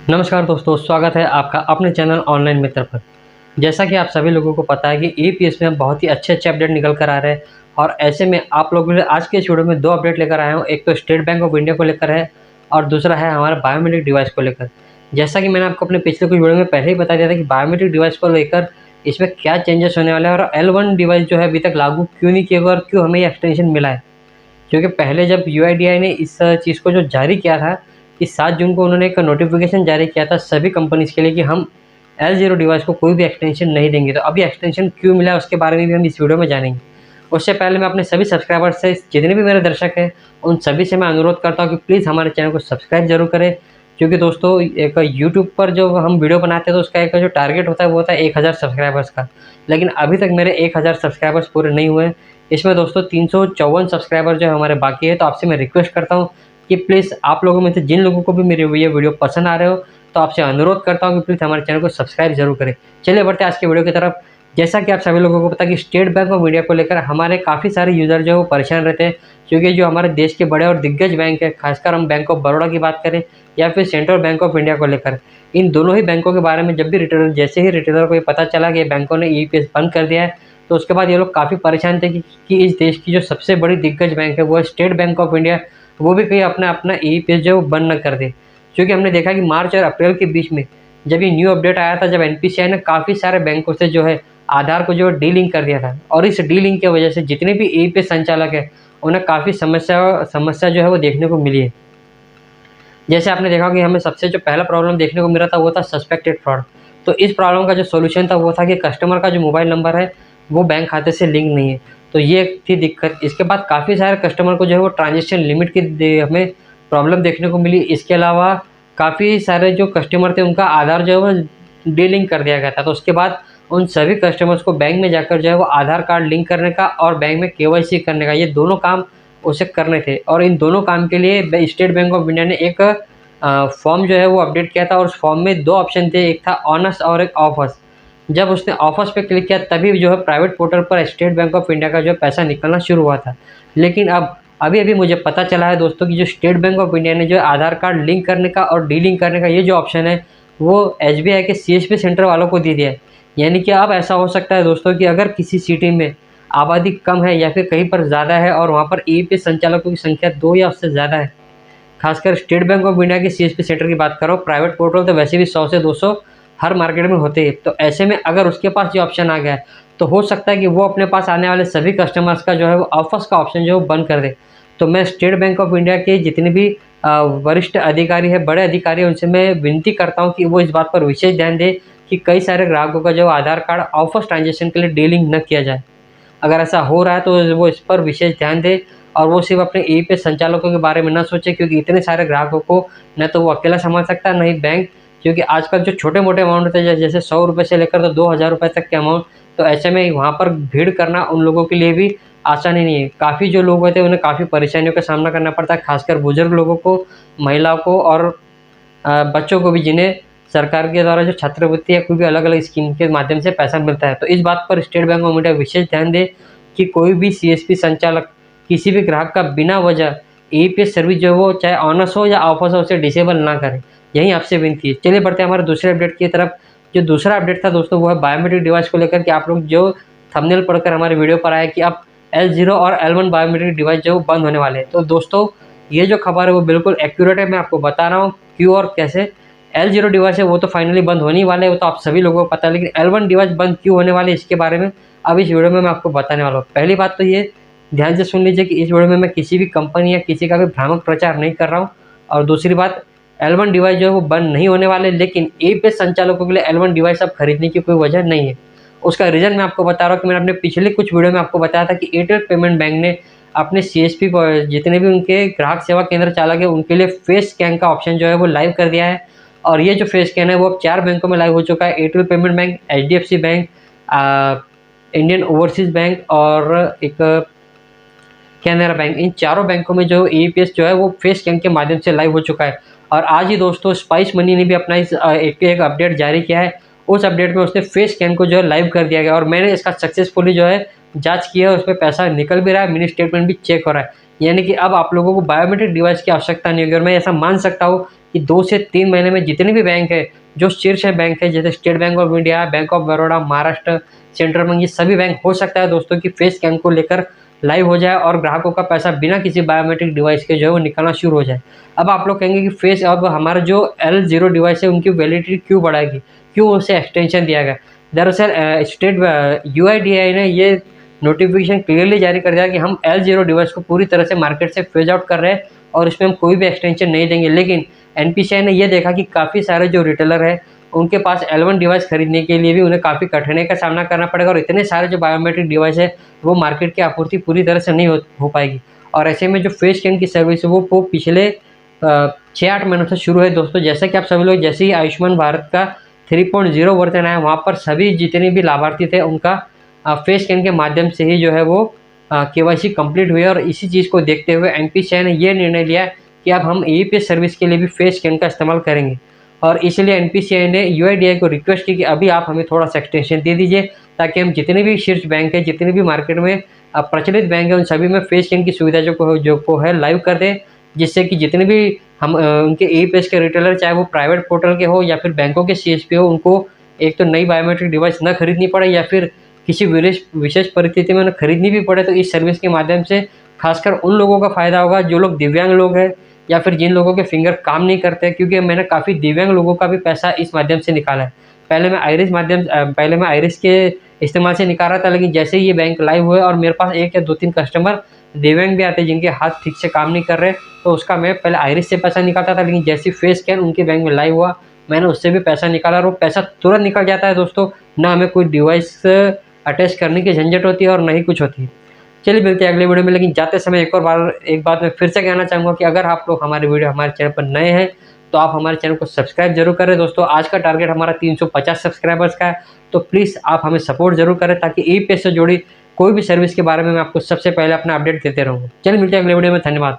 नमस्कार दोस्तों, स्वागत है आपका अपने चैनल ऑनलाइन मित्र पर। जैसा कि आप सभी लोगों को पता है कि ईपीएस में बहुत ही अच्छे अपडेट निकल कर आ रहे हैं और ऐसे में आप लोगों के लिए आज के इस वीडियो में 2 अपडेट लेकर आया हूँ। एक तो स्टेट बैंक ऑफ इंडिया को लेकर है और दूसरा है हमारा बायोमेट्रिक डिवाइस को लेकर। जैसा कि मैंने आपको अपने पिछले कुछ वीडियो में पहले ही बता दिया था कि बायोमेट्रिक डिवाइस को लेकर इसमें क्या चेंजेस होने वाले हैं और L1 डिवाइस जो है अभी तक लागू क्यों नहीं किया गया और क्यों हमें ये एक्सटेंशन मिला है। क्योंकि पहले जब यूआईडीआई ने इस चीज़ को जो जारी किया था कि 7 जून को उन्होंने एक नोटिफिकेशन जारी किया था सभी कंपनीज़ के लिए कि हम L0 डिवाइस को कोई भी एक्सटेंशन नहीं देंगे। तो अभी एक्सटेंशन क्यों मिला है उसके बारे में भी हम इस वीडियो में जानेंगे। उससे पहले मैं अपने सभी सब्सक्राइबर्स से, जितने भी मेरे दर्शक हैं, उन सभी से मैं अनुरोध करता हूँ कि प्लीज़ हमारे चैनल को सब्सक्राइब जरूर करें। क्योंकि दोस्तों एक यूट्यूब पर जो हम वीडियो बनाते हैं तो उसका एक जो टारगेट होता है वो होता है 1000 सब्सक्राइबर्स का, लेकिन अभी तक मेरे 1000 सब्सक्राइबर्स पूरे नहीं हुए हैं। इसमें दोस्तों 354 सब्सक्राइबर जो है हमारे बाकी है। तो आपसे मैं रिक्वेस्ट करता हूँ कि प्लीज़ आप लोगों में से जिन लोगों को भी मेरे ये वीडियो पसंद आ रहे हो तो आपसे अनुरोध करता हूँ कि प्लीज़ हमारे चैनल को सब्सक्राइब जरूर करें। चलिए बढ़ते हैं आज के वीडियो की तरफ। जैसा कि आप सभी लोगों को पता है कि स्टेट बैंक ऑफ इंडिया को लेकर हमारे काफ़ी सारे यूज़र जो है वो परेशान रहते हैं। क्योंकि जो हमारे देश के बड़े और दिग्गज बैंक है, खासकर हम बैंक ऑफ बड़ौदा की बात करें या फिर सेंट्रल बैंक ऑफ इंडिया को लेकर, इन दोनों ही बैंकों के बारे में जब भी जैसे ही रिटेलर को ये पता चला कि बैंकों ने ईपीएस बंद कर दिया है तो उसके बाद ये लोग काफ़ी परेशान थे कि इस देश की जो सबसे बड़ी दिग्गज बैंक है वो है स्टेट बैंक ऑफ इंडिया, वो भी कहीं अपना ईपीएस जो है वो बंद न कर दे। क्योंकि हमने देखा कि मार्च और अप्रैल के बीच में जब ये न्यू अपडेट आया था, जब एनपीसीआई ने काफ़ी सारे बैंकों से जो है आधार को जो डीलिंक कर दिया था और इस डीलिंक की वजह से जितने भी ईपीएस संचालक है उन्हें काफ़ी समस्या जो है वो देखने को मिली है। जैसे आपने देखा कि हमें सबसे जो पहला प्रॉब्लम देखने को मिला था वो था सस्पेक्टेड फ्रॉड। तो इस प्रॉब्लम का जो सॉल्यूशन था वो था कि कस्टमर का जो मोबाइल नंबर है वो बैंक खाते से लिंक नहीं है। तो ये थी दिक्कत। इसके बाद काफ़ी सारे कस्टमर को जो है वो ट्रांजेक्शन लिमिट की हमें प्रॉब्लम देखने को मिली। इसके अलावा काफ़ी सारे जो कस्टमर थे उनका आधार जो है वो डीलिंक कर दिया गया था। तो उसके बाद उन सभी कस्टमर्स को बैंक में जाकर जो है वो आधार कार्ड लिंक करने का और बैंक में केवाईसी करने का, ये दोनों काम उसे करने थे। और इन दोनों काम के लिए स्टेट बैंक ऑफ इंडिया ने एक फॉर्म जो है वो अपडेट किया था और उस फॉर्म में 2 ऑप्शन थे, एक था ऑनर्स और एक ऑफर्स। जब उसने ऑफर्स पे क्लिक किया तभी जो है प्राइवेट पोर्टल पर स्टेट बैंक ऑफ इंडिया का जो है पैसा निकलना शुरू हुआ था। लेकिन अब अभी मुझे पता चला है दोस्तों कि जो स्टेट बैंक ऑफ इंडिया ने जो आधार कार्ड लिंक करने का और डीलिंक करने का ये जो ऑप्शन है वो एसबीआई के सीएसपी सेंटर वालों को दे दिया है। यानी कि अब ऐसा हो सकता है दोस्तों कि अगर किसी सिटी में आबादी कम है या फिर कहीं पर ज़्यादा है और वहाँ पर ईपीएस संचालकों की संख्या 2 या उससे ज़्यादा है, खासकर स्टेट बैंक ऑफ इंडिया के सीएसपी सेंटर की बात करो, प्राइवेट पोर्टल तो वैसे भी 100 से 200 हर मार्केट में होते हैं। तो ऐसे में अगर उसके पास ये ऑप्शन आ गया है तो हो सकता है कि वो अपने पास आने वाले सभी कस्टमर्स का जो है वो ऑफर्स का ऑप्शन जो है बंद कर दे। तो मैं स्टेट बैंक ऑफ इंडिया के जितने भी वरिष्ठ अधिकारी है, बड़े अधिकारी है, उनसे मैं विनती करता हूँ कि वो इस बात पर विशेष ध्यान दें कि कई सारे ग्राहकों का जो आधार कार्ड ऑफर्स ट्रांजेक्शन के लिए डीलिंक न किया जाए। अगर ऐसा हो रहा है तो वो इस पर विशेष ध्यान दें और वो सिर्फ अपने ईपीएस संचालकों के बारे में ना सोचे, क्योंकि इतने सारे ग्राहकों को न तो वो अकेला संभाल सकता है, न ही बैंक। क्योंकि आजकल जो छोटे मोटे अमाउंट होते हैं जैसे 100 रुपये से लेकर तो 2000 रुपये तक के अमाउंट, तो ऐसे में वहाँ पर भीड़ करना उन लोगों के लिए भी आसानी नहीं है। काफ़ी जो लोग होते हैं उन्हें काफ़ी परेशानियों का सामना करना पड़ता है, खासकर बुजुर्ग लोगों को, महिलाओं को और बच्चों को भी, जिन्हें सरकार के द्वारा जो छात्रवृत्ति या कोई भी अलग अलग स्कीम के माध्यम से पैसा मिलता है। तो इस बात पर स्टेट बैंक ऑफ इंडिया विशेष ध्यान दे कि कोई भी सीएसपी संचालक किसी भी ग्राहक का बिना वजह ईपीएस सर्विस जो है वो चाहे ऑनर्स हो या ऑफर्स हो उसे डिसेबल ना करें। यही आपसे विनती है। चलिए बढ़ते हैं हमारे दूसरे अपडेट की तरफ। जो दूसरा अपडेट था दोस्तों वो है बायोमेट्रिक डिवाइस को लेकर कि आप लोग जो थंबनेल पढ़कर हमारे वीडियो पर आए कि अब L0 और L1 बायोमेट्रिक डिवाइस जो बंद होने वाले हैं। तो दोस्तों ये जो खबर है वो बिल्कुल एक्यूरेट है, मैं आपको बता रहा हूँ क्यों और कैसे। L0 डिवाइस है वो तो फाइनली बंद होने वाले हैं, वो तो आप सभी लोगों को पता है, लेकिन L1 डिवाइस बंद क्यों होने वाले इसके बारे में अब इस वीडियो में मैं आपको बताने वाला हूँ। पहली बात तो ये ध्यान से सुन लीजिए कि इस वीडियो में मैं किसी भी कंपनी या किसी का भी भ्रामक प्रचार नहीं कर रहा हूँ। और दूसरी बात, L1 डिवाइस जो है वो बंद नहीं होने वाले, लेकिन ईपीएस संचालकों के लिए L1 डिवाइस अब खरीदने की कोई वजह नहीं है। उसका रीज़न मैं आपको बता रहा हूँ कि मैंने अपने पिछले कुछ वीडियो में आपको बताया था कि एयरटेल पेमेंट बैंक ने अपने सीएसपी जितने भी उनके ग्राहक सेवा केंद्र चालक है उनके लिए फेस स्कैन का ऑप्शन जो है वो लाइव कर दिया है। और ये जो फेस स्कैन है वो अब 4 बैंकों में लाइव हो चुका है, Airtel payment bank, HDFC bank, Indian overseas bank और एक कैनरा बैंक। इन चारों बैंकों में जो ईपीएस जो है वो फेस स्कैन के माध्यम से लाइव हो चुका है। और आज ही दोस्तों स्पाइस मनी ने भी अपना इस एक अपडेट जारी किया है। उस अपडेट में उसने फेस स्कैन को जो है लाइव कर दिया गया और मैंने इसका सक्सेसफुली जो है जांच किया है, उसमें पैसा निकल भी रहा है, मिनी स्टेटमेंट भी चेक हो रहा है। यानी कि अब आप लोगों को बायोमेट्रिक डिवाइस की आवश्यकता नहीं होगी। और मैं ऐसा मान सकता हूँ कि 2 से 3 महीने में जितने भी बैंक है, जो शीर्ष है बैंक है, जैसे state bank of India, bank of Baroda, Maharashtra, central bank, ये सभी बैंक हो सकता है दोस्तों कि फेस स्कैन को लेकर लाइव हो जाए और ग्राहकों का पैसा बिना किसी बायोमेट्रिक डिवाइस के जो है वो निकलना शुरू हो जाए। अब आप लोग कहेंगे कि फेस अब हमारा जो L0 डिवाइस है उनकी वैलिडिटी क्यों बढ़ाएगी, क्यों उसे एक्सटेंशन दिया गया? दरअसल स्टेट UIDAI ने ये नोटिफिकेशन क्लियरली जारी कर दिया कि हम L0 डिवाइस को पूरी तरह से मार्केट से फेज आउट कर रहे हैं और इसमें हम कोई भी एक्सटेंशन नहीं देंगे। लेकिन NPCI ने ये देखा कि काफ़ी सारे जो रिटेलर है उनके पास L1 डिवाइस खरीदने के लिए भी उन्हें काफ़ी कठिनाई का सामना करना पड़ेगा और इतने सारे जो बायोमेट्रिक डिवाइस है वो मार्केट की आपूर्ति पूरी तरह से नहीं हो पाएगी। और ऐसे में जो फेस स्कैन की सर्विस है वो पिछले 6-8 महीनों से शुरू है दोस्तों। जैसा कि आप सभी लोग, जैसे ही आयुष्मान भारत का 3.0 वर्जन आया, वहाँ पर सभी जितने भी लाभार्थी थे उनका फेस स्कैन के माध्यम से ही जो है वो KYC कंप्लीट हुई है। और इसी चीज़ को देखते हुए NPCI ने ये निर्णय लिया कि अब हम AEPS सर्विस के लिए भी फेस स्कैन का इस्तेमाल करेंगे। और इसलिए NPCI ने UIDAI को रिक्वेस्ट की कि अभी आप हमें थोड़ा सा एक्सटेंशन दे दीजिए, ताकि हम जितने भी शीर्ष बैंक है, जितने भी मार्केट में प्रचलित बैंक है, उन सभी में फेस स्कैन की सुविधा जो है लाइव कर दें, जिससे कि जितने भी हम उनके AEPS के रिटेलर, चाहे वो प्राइवेट पोर्टल के हो या फिर बैंकों के CSP हो, उनको एक तो नई बायोमेट्रिक डिवाइस न खरीदनी पड़े या फिर किसी विशेष परिस्थिति में उन्हें खरीदनी भी पड़े। तो इस सर्विस के माध्यम से खासकर उन लोगों का फ़ायदा होगा जो लोग दिव्यांग लोग हैं या फिर जिन लोगों के फिंगर काम नहीं करते, क्योंकि मैंने काफ़ी दिव्यांग लोगों का भी पैसा इस माध्यम से निकाला है। पहले मैं आइरिस के इस्तेमाल से निकाल रहा था, लेकिन जैसे ही ये बैंक लाइव हुए और मेरे पास 1 या 2-3 कस्टमर दिव्यांग भी आते हैं जिनके हाथ ठीक से काम नहीं कर रहे, तो उसका मैं पहले आइरिस से पैसा निकालता था, लेकिन जैसे फेस स्कैन उनके बैंक में लाइव हुआ, मैंने उससे भी पैसा निकाला और वो पैसा तुरंत निकल जाता है दोस्तों। ना हमें कोई डिवाइस अटैच करने की झंझट होती है और नहीं कुछ होती है। चलिए मिलते हैं अगले वीडियो में। लेकिन जाते समय एक बात मैं फिर से कहना चाहूँगा कि अगर आप लोग हमारे चैनल पर नए हैं तो आप हमारे चैनल को सब्सक्राइब जरूर करें दोस्तों। आज का टारगेट हमारा 350 सब्सक्राइबर्स का है, तो प्लीज़ आप हमें सपोर्ट जरूर करें, ताकि AEPS से जुड़ी कोई भी सर्विस के बारे में मैं आपको सबसे पहले अपना अपडेट देते रहूँगा। चलिए मिलते हैं अगले वीडियो में, धन्यवाद।